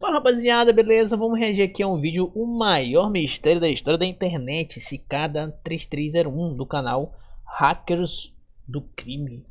Fala rapaziada, beleza? Vamos reagir aqui a um vídeo, o maior mistério da história da internet, Cicada 3301 do canal Hackers do Crime.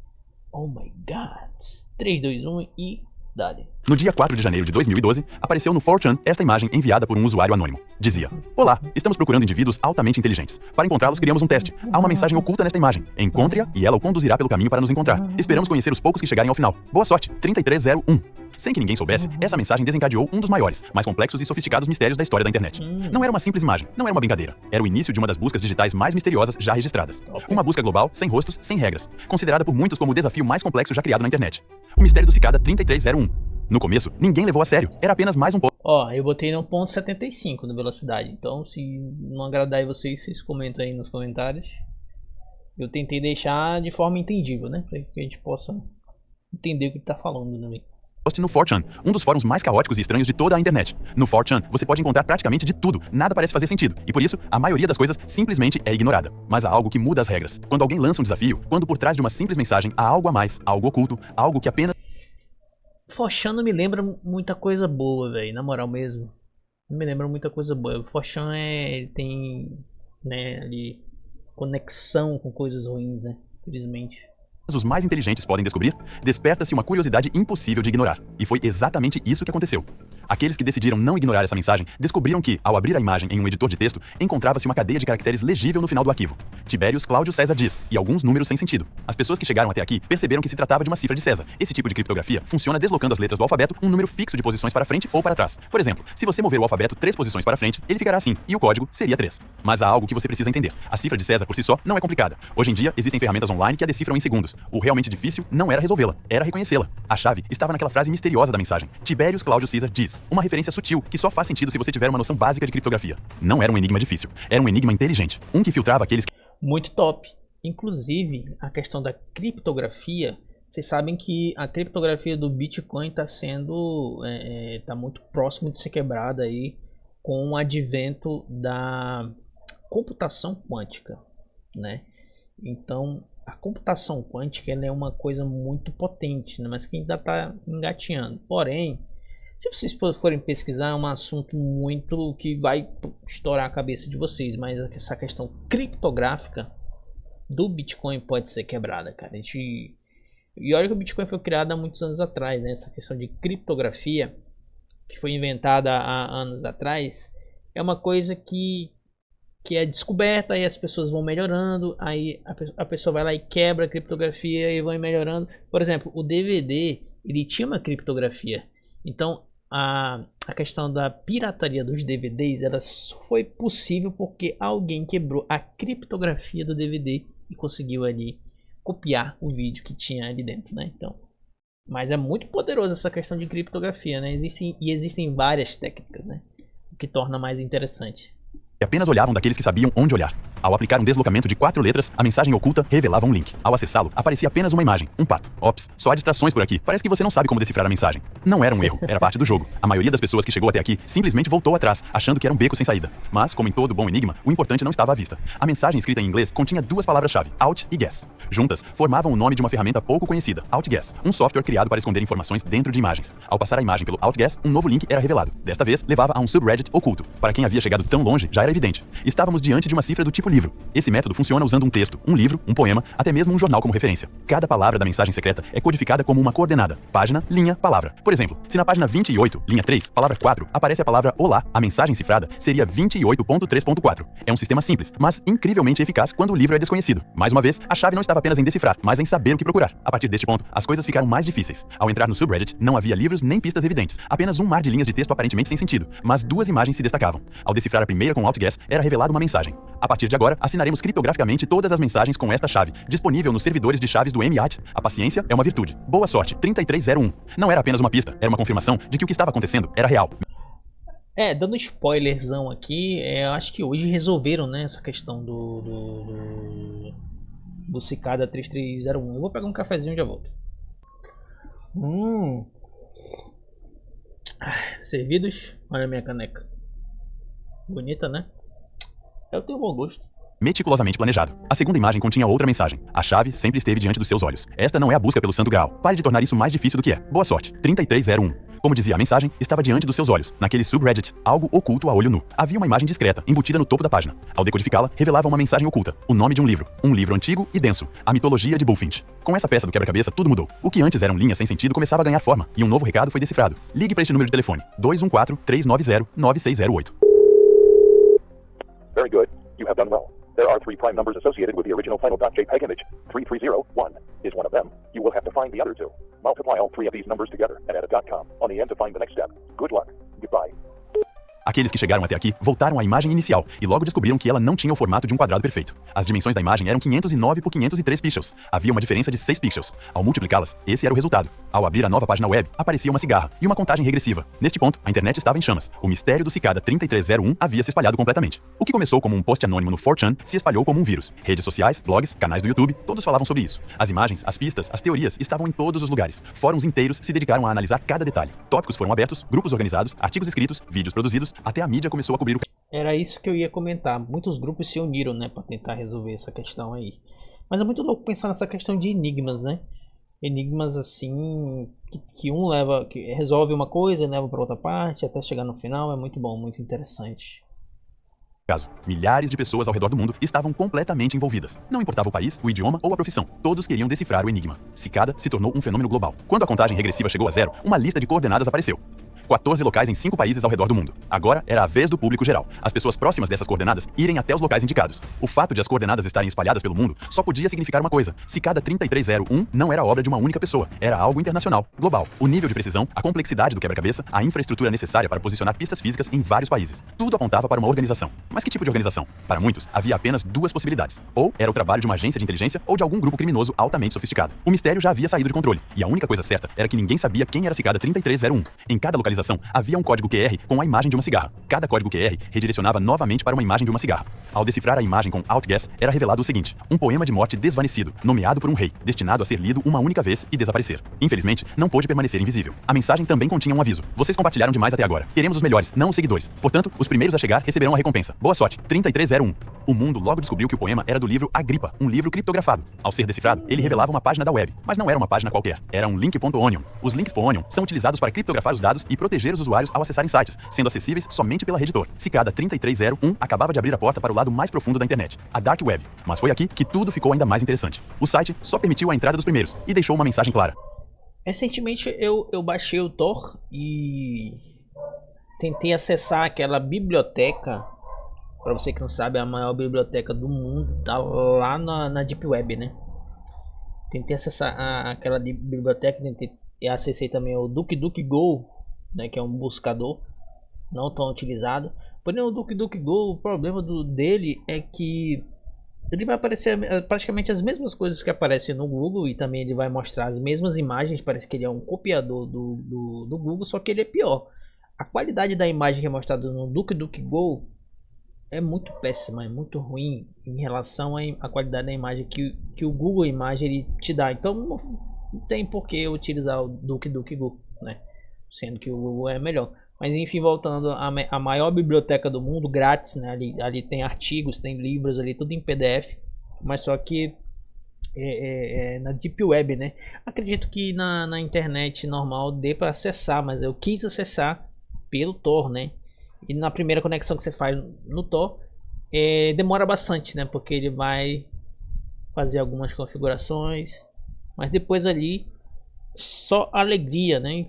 Oh my god, 3, 2, 1 e dale. No dia 4 de janeiro de 2012, apareceu no 4chan esta imagem enviada por um usuário anônimo. Dizia: Olá, estamos procurando indivíduos altamente inteligentes. Para encontrá-los, criamos um teste. Há uma mensagem oculta nesta imagem. Encontre-a e ela o conduzirá pelo caminho para nos encontrar. Esperamos conhecer os poucos que chegarem ao final. Boa sorte, 3301. Sem que ninguém soubesse, essa mensagem desencadeou um dos maiores, mais complexos e sofisticados mistérios da história da internet. Não era uma simples imagem, não era uma brincadeira. Era o início de uma das buscas digitais mais misteriosas já registradas. Uma busca global, sem rostos, sem regras. Considerada por muitos como o desafio mais complexo já criado na internet. O mistério do Cicada 3301. No começo, ninguém levou a sério. Era apenas mais um ponto. Ó, eu botei no ponto 75 na velocidade. Então, se não agradar aí vocês comentam aí nos comentários. Eu tentei deixar de forma entendível, né? Para que a gente possa entender o que tá falando também. No 4chan, um dos fóruns mais caóticos e estranhos de toda a internet. No 4chan, você pode encontrar praticamente de tudo, nada parece fazer sentido, e por isso, a maioria das coisas simplesmente é ignorada. Mas há algo que muda as regras. Quando alguém lança um desafio, quando por trás de uma simples mensagem há algo a mais, algo oculto, algo que apenas... 4chan não me lembra muita coisa boa, velho, na moral mesmo. Não me lembra muita coisa boa. O 4chan tem, né, ali, conexão com coisas ruins, né, infelizmente. Os mais inteligentes podem descobrir, desperta-se uma curiosidade impossível de ignorar. E foi exatamente isso que aconteceu. Aqueles que decidiram não ignorar essa mensagem descobriram que, ao abrir a imagem em um editor de texto, encontrava-se uma cadeia de caracteres legível no final do arquivo. Tibérios Cláudio César diz, e alguns números sem sentido. As pessoas que chegaram até aqui perceberam que se tratava de uma cifra de César. Esse tipo de criptografia funciona deslocando as letras do alfabeto um número fixo de posições para frente ou para trás. Por exemplo, se você mover o alfabeto 3 posições para frente, ele ficará assim, e o código seria 3. Mas há algo que você precisa entender. A cifra de César por si só não é complicada. Hoje em dia, existem ferramentas online que a decifram em segundos. O realmente difícil não era resolvê-la, era reconhecê-la. A chave estava naquela frase misteriosa da mensagem. Tibérios Cláudio César diz, uma referência sutil que só faz sentido se você tiver uma noção básica de criptografia. Não era um enigma difícil, era um enigma inteligente, um que filtrava aqueles que... Muito top. Inclusive, a questão da criptografia, vocês sabem que a criptografia do Bitcoin está sendo, tá muito próximo de ser quebrada aí com o advento da computação quântica, né? Então, a computação quântica ela é uma coisa muito potente, né? Mas que ainda está engatinhando. Porém, se vocês forem pesquisar, é um assunto muito que vai estourar a cabeça de vocês. Mas essa questão criptográfica do Bitcoin pode ser quebrada, cara. E olha que o Bitcoin foi criado há muitos anos atrás, né? Essa questão de criptografia, que foi inventada há anos atrás, é uma coisa que é descoberta, aí as pessoas vão melhorando, aí a pessoa vai lá e quebra a criptografia e vai melhorando. Por exemplo, o DVD, ele tinha uma criptografia. Então, a questão da pirataria dos DVDs, ela só foi possível porque alguém quebrou a criptografia do DVD e conseguiu ali copiar o vídeo que tinha ali dentro, né? Então, mas é muito poderoso essa questão de criptografia, né? Existem várias técnicas, né? O que torna mais interessante. Apenas olhavam daqueles que sabiam onde olhar. Ao aplicar um deslocamento de 4 letras, a mensagem oculta revelava um link. Ao acessá-lo, aparecia apenas uma imagem, um pato. Ops, só há distrações por aqui. Parece que você não sabe como decifrar a mensagem. Não era um erro, era parte do jogo. A maioria das pessoas que chegou até aqui simplesmente voltou atrás, achando que era um beco sem saída. Mas, como em todo bom enigma, o importante não estava à vista. A mensagem escrita em inglês continha 2 palavras-chave, out e guess. Juntas, formavam o nome de uma ferramenta pouco conhecida, OutGuess, um software criado para esconder informações dentro de imagens. Ao passar a imagem pelo OutGuess, um novo link era revelado. Desta vez, levava a um subreddit oculto. Para quem havia chegado tão longe, já era evidente. Estávamos diante de uma cifra do tipo livro. Esse método funciona usando um texto, um livro, um poema, até mesmo um jornal como referência. Cada palavra da mensagem secreta é codificada como uma coordenada, página, linha, palavra. Por exemplo, se na página 28, linha 3, palavra 4, aparece a palavra olá, a mensagem cifrada seria 28.3.4. É um sistema simples, mas incrivelmente eficaz quando o livro é desconhecido. Mais uma vez, a chave não estava apenas em decifrar, mas em saber o que procurar. A partir deste ponto, as coisas ficaram mais difíceis. Ao entrar no subreddit, não havia livros nem pistas evidentes, apenas um mar de linhas de texto aparentemente sem sentido, mas 2 imagens se destacavam. Ao decifrar a primeira com OutGuess, era revelada uma mensagem. A partir de agora, assinaremos criptograficamente todas as mensagens com esta chave, disponível nos servidores de chaves do MIAT. A paciência é uma virtude. Boa sorte, 3301. Não era apenas uma pista, era uma confirmação de que o que estava acontecendo era real. Dando spoilerzão aqui, eu acho que hoje resolveram, né, essa questão do Cicada 3301. Eu vou pegar um cafezinho e já volto. Servidos, olha a minha caneca. Bonita, né? Eu tenho bom gosto. Meticulosamente planejado. A segunda imagem continha outra mensagem. A chave sempre esteve diante dos seus olhos. Esta não é a busca pelo Santo Graal. Pare de tornar isso mais difícil do que é. Boa sorte. 3301. Como dizia a mensagem, estava diante dos seus olhos, naquele subreddit, algo oculto a olho nu. Havia uma imagem discreta, embutida no topo da página. Ao decodificá-la, revelava uma mensagem oculta, o nome de um livro antigo e denso, a mitologia de Bullfinch. Com essa peça do quebra-cabeça, tudo mudou. O que antes eram linhas sem sentido começava a ganhar forma, e um novo recado foi decifrado. Ligue para este número de telefone, 214-390-9608. Very good. You have done well. There are 3 prime numbers associated with the original final.jpg image. 3301 is one of them. You will have to find the other 2. Multiply all 3 of these numbers together and add a .com on the end to find the next step. Good luck. Goodbye. Aqueles que chegaram até aqui voltaram à imagem inicial e logo descobriram que ela não tinha o formato de um quadrado perfeito. As dimensões da imagem eram 509 por 503 pixels. Havia uma diferença de 6 pixels. Ao multiplicá-las, esse era o resultado. Ao abrir a nova página web, aparecia uma cigarra e uma contagem regressiva. Neste ponto, a internet estava em chamas. O mistério do Cicada 3301 havia se espalhado completamente. O que começou como um post anônimo no 4chan se espalhou como um vírus. Redes sociais, blogs, canais do YouTube, todos falavam sobre isso. As imagens, as pistas, as teorias estavam em todos os lugares. Fóruns inteiros se dedicaram a analisar cada detalhe. Tópicos foram abertos, grupos organizados, artigos escritos, vídeos produzidos, até a mídia começou a cobrir o... Era isso que eu ia comentar. Muitos grupos se uniram, né, para tentar resolver essa questão aí. Mas é muito louco pensar nessa questão de enigmas, né? Enigmas assim que um leva, que resolve uma coisa e leva para outra parte até chegar no final. É muito bom, muito interessante. Caso, milhares de pessoas ao redor do mundo estavam completamente envolvidas. Não importava o país, o idioma ou a profissão. Todos queriam decifrar o enigma. Cicada se tornou um fenômeno global. Quando a contagem regressiva chegou a 0, uma lista de coordenadas apareceu. 14 locais em 5 países ao redor do mundo. Agora era a vez do público geral. As pessoas próximas dessas coordenadas irem até os locais indicados. O fato de as coordenadas estarem espalhadas pelo mundo só podia significar uma coisa. Cicada 3301 não era obra de uma única pessoa. Era algo internacional, global. O nível de precisão, a complexidade do quebra-cabeça, a infraestrutura necessária para posicionar pistas físicas em vários países. Tudo apontava para uma organização. Mas que tipo de organização? Para muitos, havia apenas 2 possibilidades. Ou era o trabalho de uma agência de inteligência ou de algum grupo criminoso altamente sofisticado. O mistério já havia saído de controle. E a única coisa certa era que ninguém sabia quem era Cicada 3301. Em cada localização, havia um código QR com a imagem de uma cigarra. Cada código QR redirecionava novamente para uma imagem de uma cigarra. Ao decifrar a imagem com Outguess, era revelado o seguinte: um poema de morte desvanecido, nomeado por um rei, destinado a ser lido uma única vez e desaparecer. Infelizmente, não pôde permanecer invisível. A mensagem também continha um aviso. Vocês compartilharam demais até agora. Queremos os melhores, não os seguidores. Portanto, os primeiros a chegar receberão a recompensa. Boa sorte. 3301. O mundo logo descobriu que o poema era do livro Agripa, um livro criptografado. Ao ser decifrado, ele revelava uma página da web, mas não era uma página qualquer. Era um link.onion. Os links .onion são utilizados para criptografar os dados e proteger os usuários ao acessarem sites, sendo acessíveis somente pela rede Tor. Cicada 3301 acabava de abrir a porta para o lado mais profundo da internet, a Dark Web. Mas foi aqui que tudo ficou ainda mais interessante. O site só permitiu a entrada dos primeiros e deixou uma mensagem clara. Recentemente eu baixei o Tor e tentei acessar aquela biblioteca. Para você que não sabe, a maior biblioteca do mundo tá lá na Deep Web, né? Tentei acessar aquela biblioteca, e acessei também o DuckDuckGo, né, que é um buscador não tão utilizado. Porém, o DuckDuckGo, o problema dele é que ele vai aparecer praticamente as mesmas coisas que aparecem no Google, e também ele vai mostrar as mesmas imagens. Parece que ele é um copiador do Google, só que ele é pior. A qualidade da imagem que é mostrada no DuckDuckGo é muito péssima, é muito ruim em relação à qualidade da imagem que o Google Imagem ele te dá. Então não tem por que utilizar o DuckDuckGo, né? Sendo que o Google é melhor. Mas enfim, voltando à maior biblioteca do mundo, grátis, né? Ali tem artigos, tem livros ali, tudo em PDF, mas só que na Deep Web, né? Acredito que na internet normal dê para acessar, mas eu quis acessar pelo Tor, né? E na primeira conexão que você faz no Tor, demora bastante, né? Porque ele vai fazer algumas configurações, mas depois ali só alegria, né?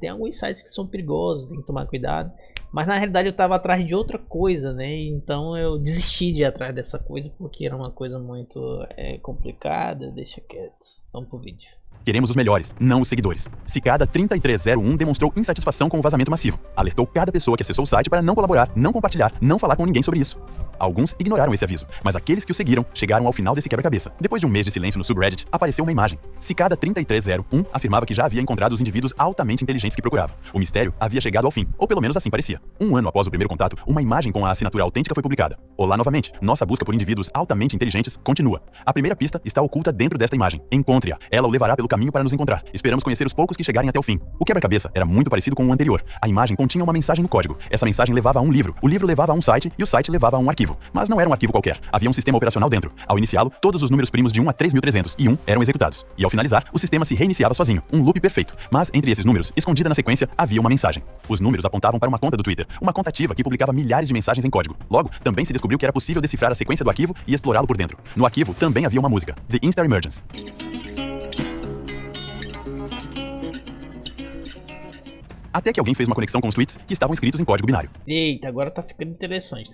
Tem alguns sites que são perigosos, tem que tomar cuidado. Mas na realidade eu estava atrás de outra coisa, né? Então eu desisti de ir atrás dessa coisa porque era uma coisa muito complicada. Deixa quieto. Vamos pro vídeo. Queremos os melhores, não os seguidores. Cicada 3301 demonstrou insatisfação com o vazamento massivo. Alertou cada pessoa que acessou o site para não colaborar, não compartilhar, não falar com ninguém sobre isso. Alguns ignoraram esse aviso, mas aqueles que o seguiram chegaram ao final desse quebra-cabeça. Depois de um mês de silêncio no subreddit, apareceu uma imagem. Cicada 3301 afirmava que já havia encontrado os indivíduos altamente inteligentes que procurava. O mistério havia chegado ao fim, ou pelo menos assim parecia. Um ano após o primeiro contato, uma imagem com a assinatura autêntica foi publicada. Olá novamente, nossa busca por indivíduos altamente inteligentes continua. A primeira pista está oculta dentro desta imagem. Encontre-a. Ela o levará pelo caminho para nos encontrar. Esperamos conhecer os poucos que chegarem até o fim. O quebra-cabeça era muito parecido com o anterior. A imagem continha uma mensagem no código. Essa mensagem levava a um livro. O livro levava a um site e o site levava a um arquivo. arquivo, mas não era um arquivo qualquer. Havia um sistema operacional dentro. Ao iniciá-lo, todos os números primos de 1 a 3.301 eram executados. E ao finalizar, o sistema se reiniciava sozinho, um loop perfeito. Mas entre esses números, escondida na sequência, havia uma mensagem. Os números apontavam para uma conta do Twitter, uma conta ativa que publicava milhares de mensagens em código. Logo, também se descobriu que era possível decifrar a sequência do arquivo e explorá-lo por dentro. No arquivo também havia uma música, The Instar Emergence. Até que alguém fez uma conexão com os tweets que estavam escritos em código binário. Eita, agora tá ficando interessante.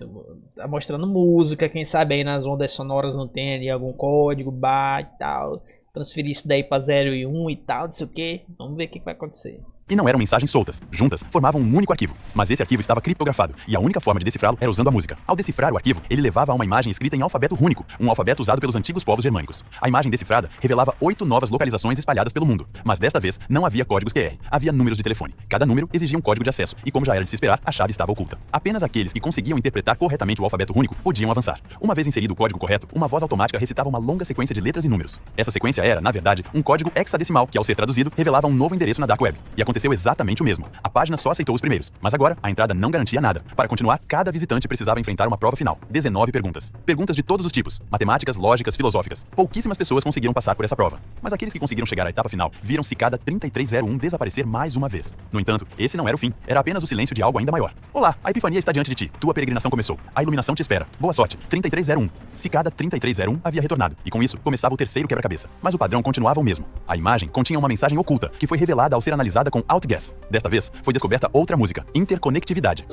Tá mostrando música, quem sabe aí nas ondas sonoras não tem ali algum código, bar e tal. Transferir isso daí pra 0 e 1 e tal, não sei o que. Vamos ver o que vai acontecer. E não eram mensagens soltas. Juntas, formavam um único arquivo. Mas esse arquivo estava criptografado, e a única forma de decifrá-lo era usando a música. Ao decifrar o arquivo, ele levava a uma imagem escrita em alfabeto rúnico, um alfabeto usado pelos antigos povos germânicos. A imagem decifrada revelava 8 novas localizações espalhadas pelo mundo. Mas desta vez, não havia códigos QR, havia números de telefone. Cada número exigia um código de acesso, e como já era de se esperar, a chave estava oculta. Apenas aqueles que conseguiam interpretar corretamente o alfabeto rúnico podiam avançar. Uma vez inserido o código correto, uma voz automática recitava uma longa sequência de letras e números. Essa sequência era, na verdade, um código hexadecimal que, ao ser traduzido, revelava um novo endereço na Dark Web. E aconteceu exatamente o mesmo. A página só aceitou os primeiros, mas agora a entrada não garantia nada. Para continuar, cada visitante precisava enfrentar uma prova final. 19 perguntas. Perguntas de todos os tipos: matemáticas, lógicas, filosóficas. Pouquíssimas pessoas conseguiram passar por essa prova. Mas aqueles que conseguiram chegar à etapa final viram Cicada 3301 desaparecer mais uma vez. No entanto, esse não era o fim. Era apenas o silêncio de algo ainda maior. Olá, a epifania está diante de ti. Tua peregrinação começou. A iluminação te espera. Boa sorte. 3301. Cicada 3301 havia retornado, e com isso começava o terceiro quebra-cabeça. Mas o padrão continuava o mesmo. A imagem continha uma mensagem oculta, que foi revelada ao ser analisada com Outguess. Desta vez, foi descoberta outra música: interconectividade.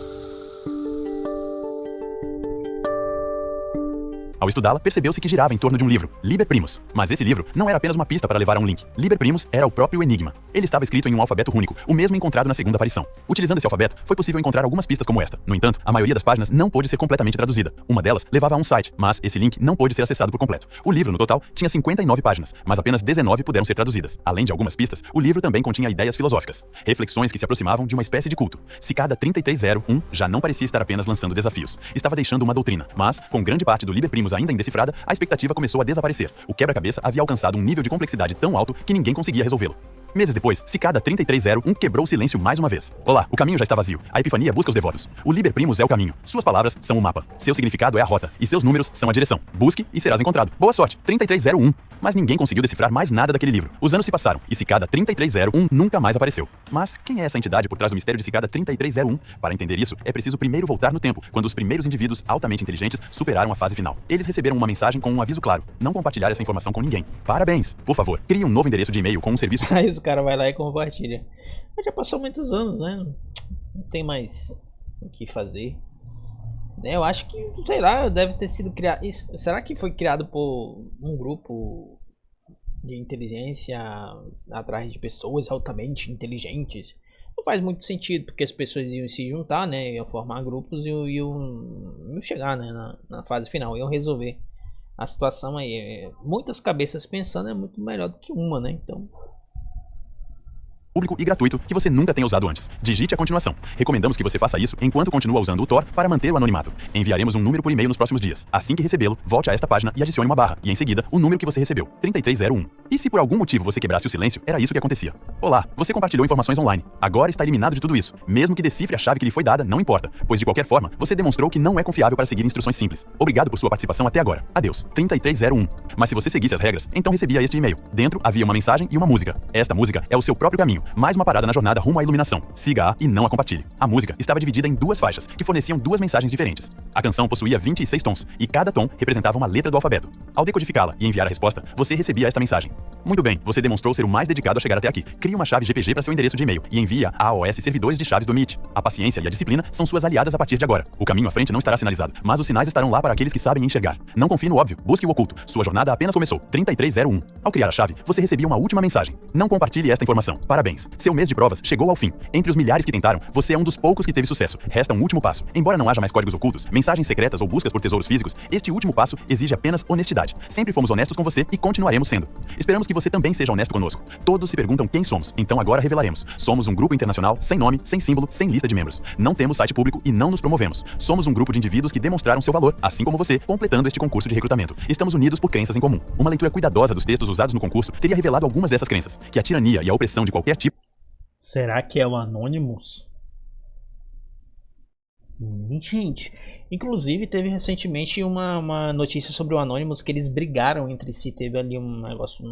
Ao estudá-la, percebeu-se que girava em torno de um livro, Liber Primus. Mas esse livro não era apenas uma pista para levar a um link. Liber Primus era o próprio enigma. Ele estava escrito em um alfabeto único, o mesmo encontrado na segunda aparição. Utilizando esse alfabeto, foi possível encontrar algumas pistas como esta. No entanto, a maioria das páginas não pôde ser completamente traduzida. Uma delas levava a um site, mas esse link não pôde ser acessado por completo. O livro, no total, tinha 59 páginas, mas apenas 19 puderam ser traduzidas. Além de algumas pistas, o livro também continha ideias filosóficas, reflexões que se aproximavam de uma espécie de culto. Cicada 3301 já não parecia estar apenas lançando desafios. Estava deixando uma doutrina, mas, com grande parte do Liber Primus ainda indecifrada, a expectativa começou a desaparecer. O quebra-cabeça havia alcançado um nível de complexidade tão alto que ninguém conseguia resolvê-lo. Meses depois, Cicada 3301 quebrou o silêncio mais uma vez. Olá, o caminho já está vazio. A epifania busca os devotos. O Liber Primus é o caminho. Suas palavras são o mapa. Seu significado é a rota. E seus números são a direção. Busque e serás encontrado. Boa sorte. 3301. Mas ninguém conseguiu decifrar mais nada daquele livro. Os anos se passaram e Cicada 3301 nunca mais apareceu. Mas quem é essa entidade por trás do mistério de Cicada 3301? Para entender isso, é preciso primeiro voltar no tempo, quando os primeiros indivíduos altamente inteligentes superaram a fase final. Eles receberam uma mensagem com um aviso claro: não compartilhar essa informação com ninguém. Parabéns! Por favor, crie um novo endereço de e-mail com um serviço... Aí o cara vai lá e compartilha. Mas já passou muitos anos, né? Não tem mais o que fazer. Eu acho que, sei lá, deve ter sido criado... Será que foi criado por um grupo de inteligência atrás de pessoas altamente inteligentes? Não faz muito sentido, porque as pessoas iam se juntar, né? Iam formar grupos e iam chegar, né, na fase final. Iam resolver a situação aí. Muitas cabeças pensando é muito melhor do que uma, né? Então... público e gratuito que você nunca tenha usado antes. Digite a continuação. Recomendamos que você faça isso enquanto continua usando o Tor para manter o anonimato. Enviaremos um número por e-mail nos próximos dias. Assim que recebê-lo, volte a esta página e adicione uma barra, e em seguida, o número que você recebeu, 3301. E se por algum motivo você quebrasse o silêncio, era isso que acontecia. Olá, você compartilhou informações online. Agora está eliminado de tudo isso. Mesmo que decifre a chave que lhe foi dada, não importa, pois de qualquer forma, você demonstrou que não é confiável para seguir instruções simples. Obrigado por sua participação até agora. Adeus. 3301. Mas se você seguisse as regras, então recebia este e-mail. Dentro havia uma mensagem e uma música. Esta música é o seu próprio caminho, mais uma parada na jornada rumo à iluminação. Siga-a e não a compartilhe. A música estava dividida em duas faixas, que forneciam duas mensagens diferentes. A canção possuía 26 tons, e cada tom representava uma letra do alfabeto. Ao decodificá-la e enviar a resposta, você recebia esta mensagem: muito bem, você demonstrou ser o mais dedicado a chegar até aqui. Crie uma chave GPG para seu endereço de e-mail e envia a AOS servidores de chaves do MIT. A paciência e a disciplina são suas aliadas a partir de agora. O caminho à frente não estará sinalizado, mas os sinais estarão lá para aqueles que sabem enxergar. Não confie no óbvio, busque o oculto. Sua jornada apenas começou. 3301. Ao criar a chave, você recebia uma última mensagem: não compartilhe esta informação. Parabéns. Seu mês de provas chegou ao fim. Entre os milhares que tentaram, você é um dos poucos que teve sucesso. Resta um último passo. Embora não haja mais códigos ocultos, mensagens secretas ou buscas por tesouros físicos, este último passo exige apenas honestidade. Sempre fomos honestos com você e continuaremos sendo. Esperamos que você também seja honesto conosco. Todos se perguntam quem somos, então agora revelaremos. Somos um grupo internacional, sem nome, sem símbolo, sem lista de membros. Não temos site público e não nos promovemos. Somos um grupo de indivíduos que demonstraram seu valor, assim como você, completando este concurso de recrutamento. Estamos unidos por crenças em comum. Uma leitura cuidadosa dos textos usados no concurso teria revelado algumas dessas crenças, que a tirania e a opressão de qualquer tipo... Será que é o Anonymous? Gente, inclusive teve recentemente uma notícia sobre o Anonymous que eles brigaram entre si, teve ali um negócio,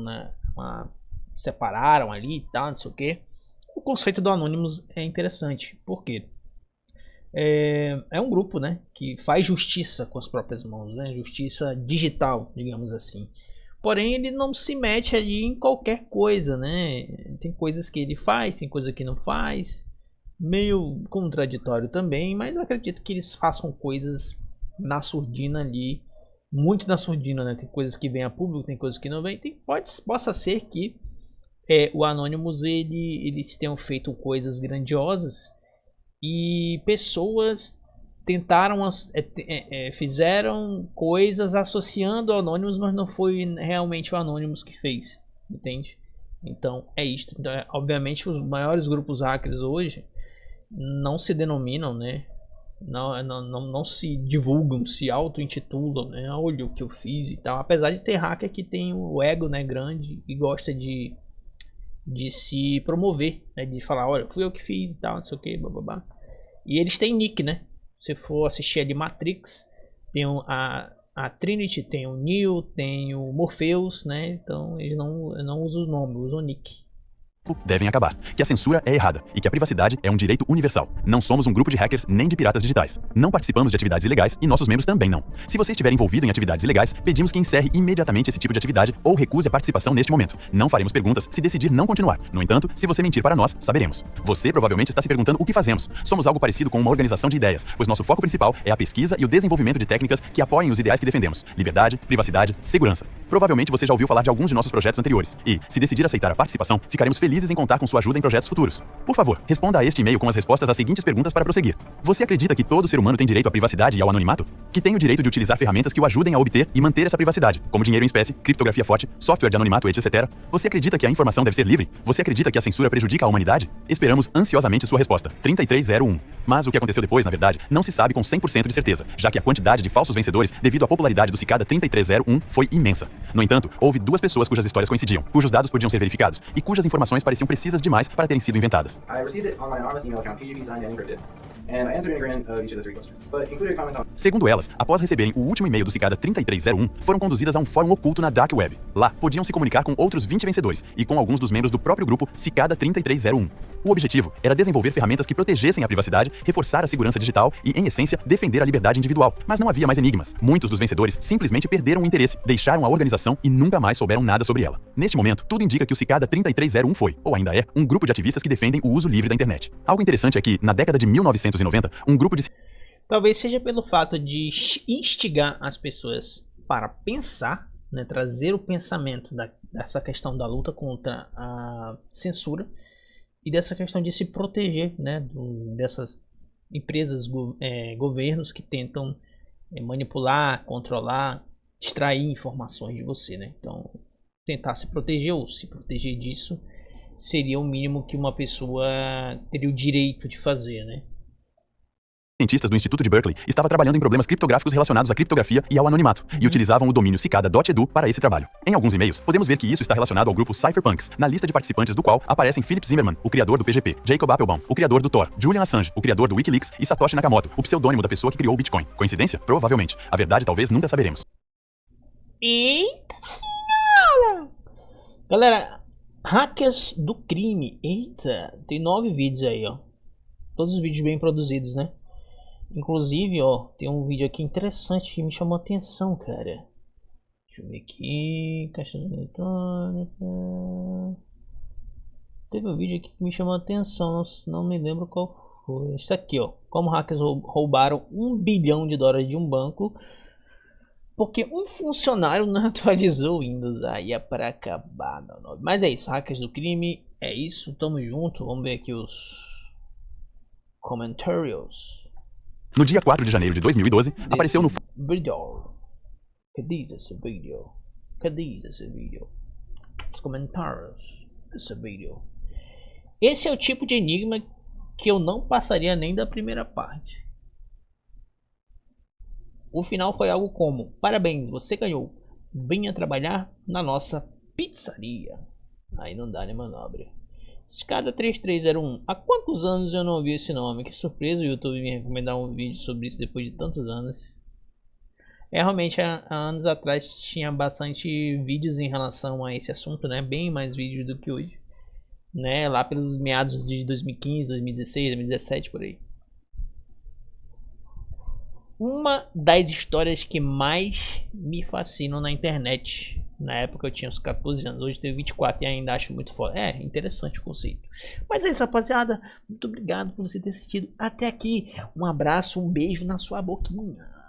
separaram ali e tal, não sei o que. O conceito do Anonymous é interessante, porque é um grupo, né, que faz justiça com as próprias mãos, né, justiça digital, digamos assim. Porém, ele não se mete ali em qualquer coisa, né, tem coisas que ele faz, tem coisas que não faz. Meio contraditório também, mas eu acredito que eles façam coisas na surdina ali, muito na surdina, né? Tem coisas que vêm a público, tem coisas que não vêm. Possa ser que o Anonymous eles tenham feito coisas grandiosas e pessoas tentaram, fizeram coisas associando ao Anonymous, mas não foi realmente o Anonymous que fez, entende? Então é isto. Então, obviamente os maiores grupos hackers hoje não se denominam, né? Não se divulgam, se auto-intitulam, né? Olha o que eu fiz e tal. Apesar de ter hacker que tem o ego, né, grande e gosta de se promover, né? De falar, olha, fui eu que fiz e tal, não sei o que, bababá. E eles têm nick, né? Se for assistir ali Matrix, tem a Trinity, tem o Neo, tem o Morpheus, né? Então eles não usam o nome, usam o nick. Devem acabar, que a censura é errada e que a privacidade é um direito universal. Não somos um grupo de hackers nem de piratas digitais. Não participamos de atividades ilegais e nossos membros também não. Se você estiver envolvido em atividades ilegais, pedimos que encerre imediatamente esse tipo de atividade ou recuse a participação neste momento. Não faremos perguntas se decidir não continuar. No entanto, se você mentir para nós, saberemos. Você provavelmente está se perguntando o que fazemos. Somos algo parecido com uma organização de ideias, pois nosso foco principal é a pesquisa e o desenvolvimento de técnicas que apoiem os ideais que defendemos: liberdade, privacidade, segurança. Provavelmente você já ouviu falar de alguns de nossos projetos anteriores e, se decidir aceitar a participação, ficaremos felizes em contar com sua ajuda em projetos futuros. Por favor, responda a este e-mail com as respostas às seguintes perguntas para prosseguir. Você acredita que todo ser humano tem direito à privacidade e ao anonimato? Que tem o direito de utilizar ferramentas que o ajudem a obter e manter essa privacidade, como dinheiro em espécie, criptografia forte, software de anonimato, etc. Você acredita que a informação deve ser livre? Você acredita que a censura prejudica a humanidade? Esperamos ansiosamente sua resposta. 3301. Mas o que aconteceu depois, na verdade, não se sabe com 100% de certeza, já que a quantidade de falsos vencedores, devido à popularidade do Cicada 3301, foi imensa. No entanto, houve duas pessoas cujas histórias coincidiam, cujos dados podiam ser verificados e cujas informações pareciam precisas demais para terem sido inventadas. Segundo elas, após receberem o último e-mail do Cicada 3301, foram conduzidas a um fórum oculto na Dark Web. Lá, podiam se comunicar com outros 20 vencedores e com alguns dos membros do próprio grupo Cicada 3301. O objetivo era desenvolver ferramentas que protegessem a privacidade, reforçar a segurança digital e, em essência, defender a liberdade individual. Mas não havia mais enigmas. Muitos dos vencedores simplesmente perderam o interesse, deixaram a organização e nunca mais souberam nada sobre ela. Neste momento, tudo indica que o Cicada 3301 foi, ou ainda é, um grupo de ativistas que defendem o uso livre da internet. Algo interessante é que, na década de 1990, um grupo de... Talvez seja pelo fato de instigar as pessoas para pensar, né, trazer o pensamento dessa questão da luta contra a censura e dessa questão de se proteger, né, dessas empresas, governos que tentam manipular, controlar, extrair informações de você, né? Então, tentar se proteger ou se proteger disso seria o mínimo que uma pessoa teria o direito de fazer, né? Cientistas do Instituto de Berkeley estavam trabalhando em problemas criptográficos relacionados à criptografia e ao anonimato, e utilizavam o domínio cicada.edu para esse trabalho. Em alguns e-mails, podemos ver que isso está relacionado ao grupo Cypherpunks, na lista de participantes do qual aparecem Philip Zimmermann, o criador do PGP, Jacob Appelbaum, o criador do Tor, Julian Assange, o criador do Wikileaks, e Satoshi Nakamoto, o pseudônimo da pessoa que criou o Bitcoin. Coincidência? Provavelmente. A verdade talvez nunca saberemos. Eita senhora! Galera, hackers do crime. Eita, tem 9 vídeos aí, ó. Todos os vídeos bem produzidos, né? Inclusive, ó, tem um vídeo aqui interessante que me chamou a atenção, cara. Deixa eu ver aqui. Caixa eletrônica. Teve um vídeo aqui que me chamou a atenção, não me lembro qual foi. Isso aqui, ó. Como hackers roubaram $1 bilhão de um banco porque um funcionário não atualizou o Windows. Aí é pra acabar, não. Mas é isso, hackers do crime. É isso, tamo junto. Vamos ver aqui os comentários. No dia 4 de janeiro de 2012, apareceu no... vídeo. Cadê esse vídeo? Cadê esse vídeo? Os comentários desse vídeo. Esse é o tipo de enigma que eu não passaria nem da primeira parte. O final foi algo como: parabéns, você ganhou. Venha trabalhar na nossa pizzaria. Aí não dá, né, manobre? Escada3301. Há quantos anos eu não ouvi esse nome? Que surpresa o YouTube me recomendar um vídeo sobre isso depois de tantos anos. Realmente, há anos atrás tinha bastante vídeos em relação a esse assunto, né? Bem mais vídeos do que hoje. Né? Lá pelos meados de 2015, 2016, 2017, por aí. Uma das histórias que mais me fascinam na internet. Na época eu tinha uns 14 anos, hoje tenho 24 e ainda acho muito foda. É, interessante o conceito. Mas é isso, rapaziada. Muito obrigado por você ter assistido até aqui. Um abraço, um beijo na sua boquinha.